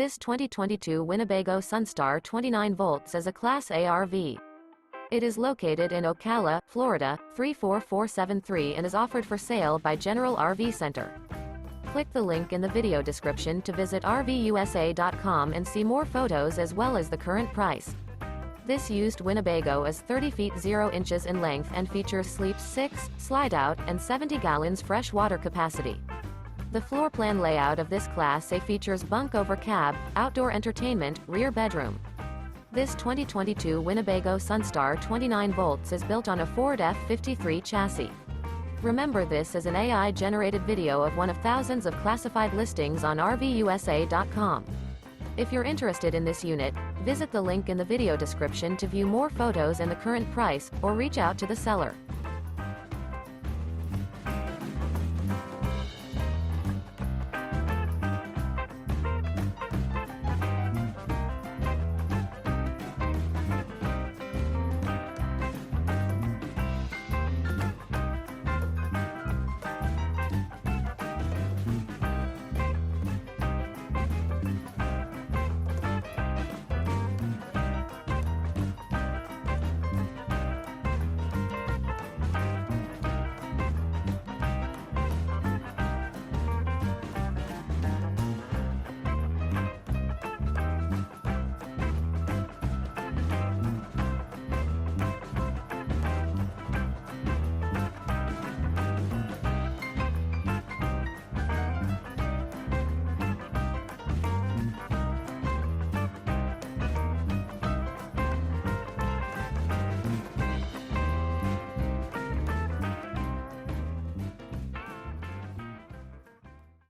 This 2022 Winnebago Sunstar 29V is a Class A RV. It is located in Ocala, Florida, 34473 and is offered for sale by General RV Center. Click the link in the video description to visit RVUSA.com and see more photos as well as the current price. This used Winnebago is 30 feet 0 inches in length and features sleeps 6, slide-out, and 70 gallons fresh water capacity. The floor plan layout of this Class A features bunk over cab, outdoor entertainment, rear bedroom. This 2022 Winnebago Sunstar 29V is built on a Ford F53 chassis. Remember, this is an AI-generated video of one of thousands of classified listings on RVUSA.com. If you're interested in this unit, visit the link in the video description to view more photos and the current price, or reach out to the seller.